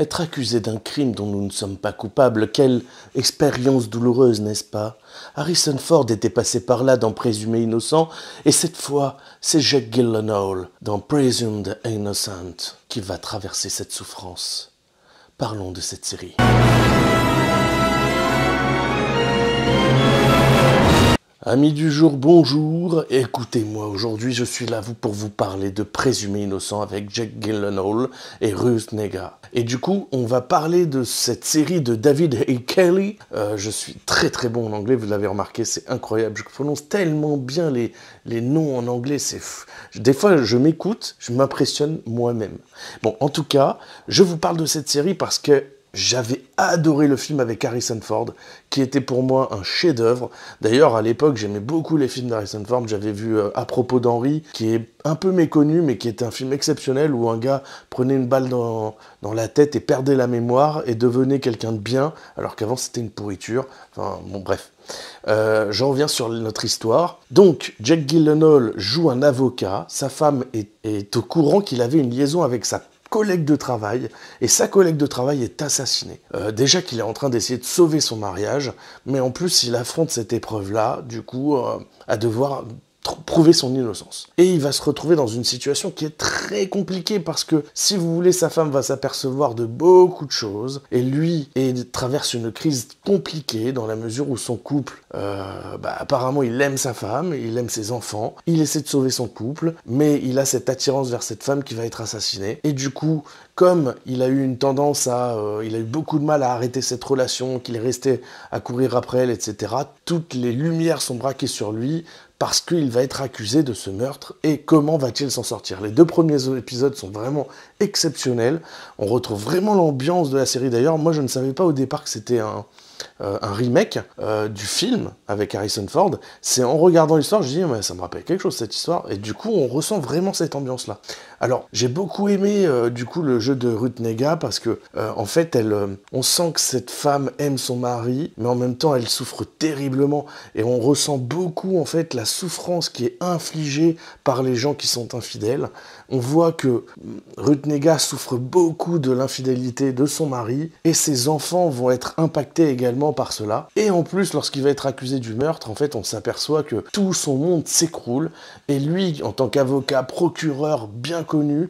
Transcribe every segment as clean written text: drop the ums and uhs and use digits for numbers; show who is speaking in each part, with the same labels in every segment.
Speaker 1: Être accusé d'un crime dont nous ne sommes pas coupables, quelle expérience douloureuse, n'est-ce pas? Harrison Ford était passé par là dans Présumé innocent, et cette fois, c'est Jake Gyllenhaal dans Presumed Innocent qui va traverser cette souffrance. Parlons de cette série. Amis du jour, bonjour. Écoutez-moi, aujourd'hui je suis là pour vous parler de Présumé innocent avec Jake Gyllenhaal et Ruth Negga. Et du coup, on va parler de cette série de David E. Kelley. Je suis très très bon en anglais, vous l'avez remarqué, c'est incroyable. Je prononce tellement bien les noms en anglais, des fois je m'écoute, je m'impressionne moi-même. Bon, en tout cas, je vous parle de cette série parce que j'avais adoré le film avec Harrison Ford, qui était pour moi un chef-d'œuvre. D'ailleurs, à l'époque, j'aimais beaucoup les films d'Harrison Ford. J'avais vu À propos d'Henri, qui est un peu méconnu, mais qui est un film exceptionnel, où un gars prenait une balle dans la tête et perdait la mémoire, et devenait quelqu'un de bien, alors qu'avant c'était une pourriture. Enfin, bon, bref. J'en reviens sur notre histoire. Donc, Jake Gyllenhaal joue un avocat. Sa femme est au courant qu'il avait une liaison avec sa collègue de travail, et sa collègue de travail est assassinée. Déjà qu'il est en train d'essayer de sauver son mariage, mais en plus il affronte cette épreuve-là, du coup, à devoir prouver son innocence. Et il va se retrouver dans une situation qui est très compliquée parce que, si vous voulez, sa femme va s'apercevoir de beaucoup de choses et lui traverse une crise compliquée dans la mesure où son couple, apparemment il aime sa femme, il aime ses enfants, il essaie de sauver son couple, mais il a cette attirance vers cette femme qui va être assassinée. Et du coup, comme il a eu une tendance il a eu beaucoup de mal à arrêter cette relation, qu'il est resté à courir après elle, etc., toutes les lumières sont braquées sur lui, parce qu'il va être accusé de ce meurtre, et comment va-t-il s'en sortir? Les 2 premiers épisodes sont vraiment exceptionnels, on retrouve vraiment l'ambiance de la série. D'ailleurs, moi je ne savais pas au départ que c'était un remake du film avec Harrison Ford. C'est en regardant l'histoire, je dis mais ça me rappelle quelque chose cette histoire, et du coup on ressent vraiment cette ambiance là. Alors j'ai beaucoup aimé du coup le jeu de Ruth Negga parce que en fait on sent que cette femme aime son mari, mais en même temps elle souffre terriblement, et on ressent beaucoup en fait la souffrance qui est infligée par les gens qui sont infidèles. On voit que Ruth Negga souffre beaucoup de l'infidélité de son mari, et ses enfants vont être impactés également par cela. Et en plus, lorsqu'il va être accusé du meurtre, en fait, on s'aperçoit que tout son monde s'écroule, et lui, en tant qu'avocat, procureur bien connu,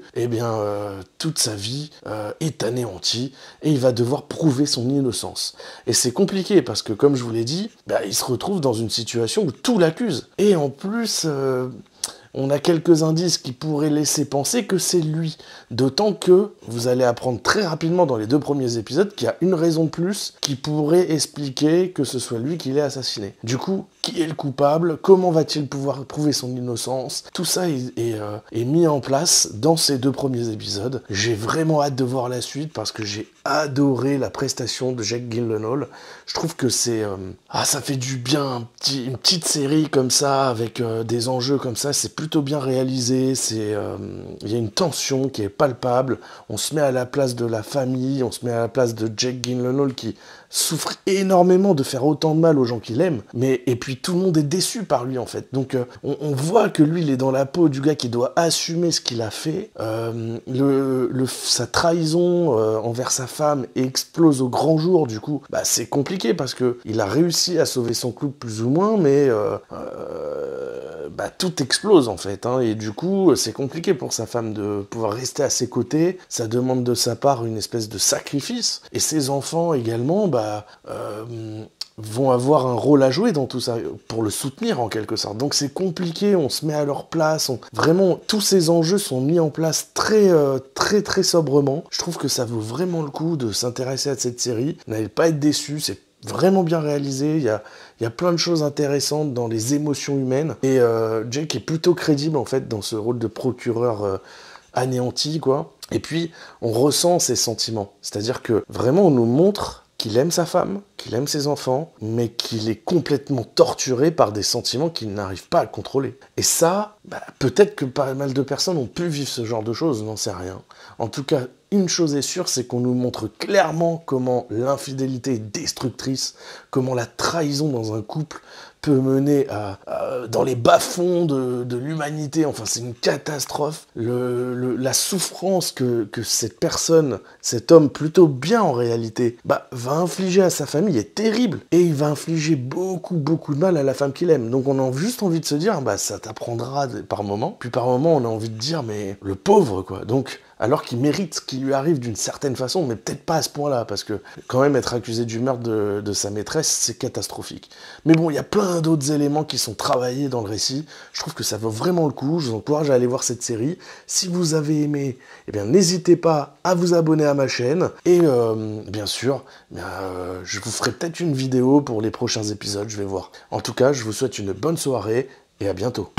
Speaker 1: toute sa vie est anéantie, et il va devoir prouver son innocence. Et c'est compliqué, parce que, comme je vous l'ai dit, il se retrouve dans une situation où tout l'accuse. Et en plus, on a quelques indices qui pourraient laisser penser que c'est lui. D'autant que vous allez apprendre très rapidement dans les 2 premiers épisodes qu'il y a une raison de plus qui pourrait expliquer que ce soit lui qui l'ait assassiné. Du coup, qui est le coupable? Comment va-t-il pouvoir prouver son innocence? Tout ça est mis en place dans ces 2 premiers épisodes. J'ai vraiment hâte de voir la suite parce que j'ai adoré la prestation de Jake Gyllenhaal. Je trouve que ça fait du bien, une petite série comme ça, avec des enjeux comme ça, c'est plutôt bien réalisé, il y a une tension qui est palpable, on se met à la place de la famille, on se met à la place de Jake Gyllenhaal qui souffre énormément de faire autant de mal aux gens qu'il aime, et puis tout le monde est déçu par lui en fait. Donc on voit que lui il est dans la peau du gars qui doit assumer ce qu'il a fait, sa trahison envers sa femme explose au grand jour. Du coup c'est compliqué parce que il a réussi à sauver son couple plus ou moins, mais tout explose en fait, hein, et du coup c'est compliqué pour sa femme de pouvoir rester à ses côtés. Ça demande de sa part une espèce de sacrifice, et ses enfants également vont avoir un rôle à jouer dans tout ça, pour le soutenir en quelque sorte. Donc c'est compliqué, on se met à leur place, vraiment tous ces enjeux sont mis en place très très très sobrement. Je trouve que ça vaut vraiment le coup de s'intéresser à cette série. N'allez pas être déçus, c'est vraiment bien réalisé, il y a plein de choses intéressantes dans les émotions humaines, et Jake est plutôt crédible en fait dans ce rôle de procureur anéanti, quoi. Et puis on ressent ses sentiments, c'est-à-dire que vraiment on nous montre qu'il aime sa femme, qu'il aime ses enfants, mais qu'il est complètement torturé par des sentiments qu'il n'arrive pas à contrôler. Et ça, peut-être que pas mal de personnes ont pu vivre ce genre de choses, n'en sais rien. En tout cas, une chose est sûre, c'est qu'on nous montre clairement comment l'infidélité est destructrice, comment la trahison dans un couple peut mener dans les bas-fonds de l'humanité. Enfin, c'est une catastrophe. La souffrance que cette personne, cet homme plutôt bien en réalité, va infliger à sa famille est terrible. Et il va infliger beaucoup de mal à la femme qu'il aime. Donc on a juste envie de se dire, ça t'apprendra par moment. Puis par moment, on a envie de dire, mais le pauvre, quoi. Donc, alors qu'il mérite ce qui lui arrive d'une certaine façon, mais peut-être pas à ce point-là, parce que quand même être accusé du meurtre de sa maîtresse, c'est catastrophique. Mais bon, il y a plein d'autres éléments qui sont travaillés dans le récit. Je trouve que ça vaut vraiment le coup. Je vous encourage à aller voir cette série. Si vous avez aimé, eh bien n'hésitez pas à vous abonner à ma chaîne. Et bien sûr, je vous ferai peut-être une vidéo pour les prochains épisodes, je vais voir. En tout cas, je vous souhaite une bonne soirée et à bientôt.